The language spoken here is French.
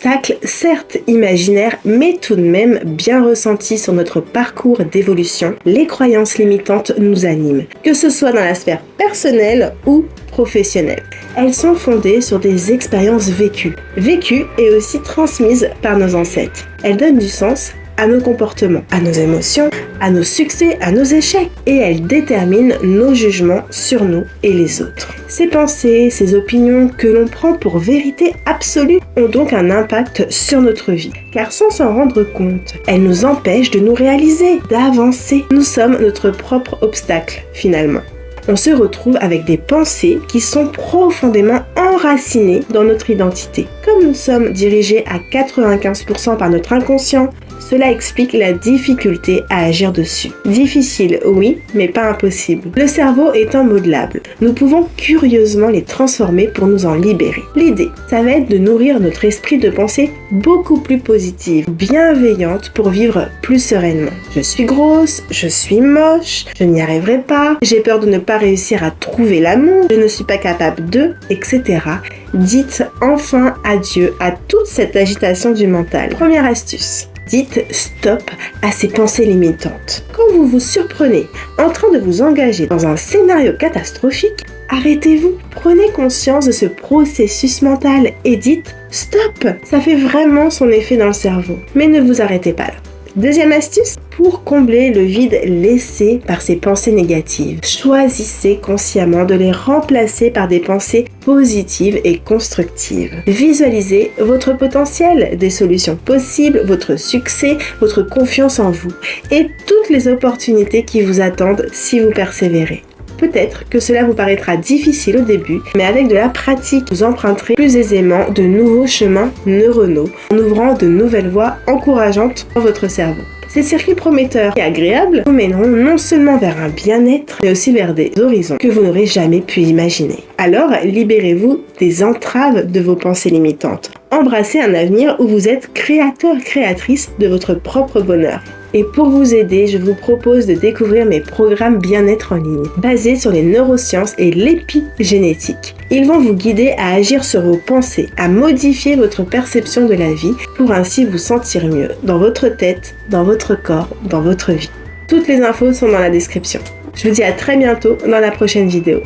obstacle, certes imaginaire, mais tout de même bien ressenti sur notre parcours d'évolution, les croyances limitantes nous animent, que ce soit dans la sphère personnelle ou professionnelle. Elles sont fondées sur des expériences vécues et aussi transmises par nos ancêtres. Elles donnent du sens à nos comportements, à nos émotions, à nos succès, à nos échecs, et elles déterminent nos jugements sur nous et les autres. Ces pensées, ces opinions que l'on prend pour vérité absolue ont donc un impact sur notre vie, car sans s'en rendre compte, elles nous empêchent de nous réaliser, d'avancer. Nous sommes notre propre obstacle, finalement. On se retrouve avec des pensées qui sont profondément enracinées dans notre identité. Comme nous sommes dirigés à 95% par notre inconscient, cela explique la difficulté à agir dessus. Difficile, oui, mais pas impossible. Le cerveau étant modelable, nous pouvons curieusement les transformer pour nous en libérer. L'idée, ça va être de nourrir notre esprit de pensée beaucoup plus positive, bienveillante pour vivre plus sereinement. Je suis grosse, je suis moche, je n'y arriverai pas, j'ai peur de ne pas réussir à trouver l'amour, je ne suis pas capable de, etc. Dites enfin adieu à toute cette agitation du mental. Première astuce. Dites stop à ces pensées limitantes. Quand vous vous surprenez en train de vous engager dans un scénario catastrophique, arrêtez-vous, prenez conscience de ce processus mental et dites stop. Ça fait vraiment son effet dans le cerveau. Mais ne vous arrêtez pas là. Deuxième astuce, pour combler le vide laissé par ces pensées négatives, choisissez consciemment de les remplacer par des pensées positives et constructives. Visualisez votre potentiel, des solutions possibles, votre succès, votre confiance en vous et toutes les opportunités qui vous attendent si vous persévérez. Peut-être que cela vous paraîtra difficile au début, mais avec de la pratique, vous emprunterez plus aisément de nouveaux chemins neuronaux en ouvrant de nouvelles voies encourageantes dans votre cerveau. Ces circuits prometteurs et agréables vous mèneront non seulement vers un bien-être, mais aussi vers des horizons que vous n'aurez jamais pu imaginer. Alors, libérez-vous des entraves de vos pensées limitantes. Embrassez un avenir où vous êtes créateur, créatrice de votre propre bonheur. Et pour vous aider, je vous propose de découvrir mes programmes bien-être en ligne, basés sur les neurosciences et l'épigénétique. Ils vont vous guider à agir sur vos pensées, à modifier votre perception de la vie pour ainsi vous sentir mieux dans votre tête, dans votre corps, dans votre vie. Toutes les infos sont dans la description. Je vous dis à très bientôt dans la prochaine vidéo.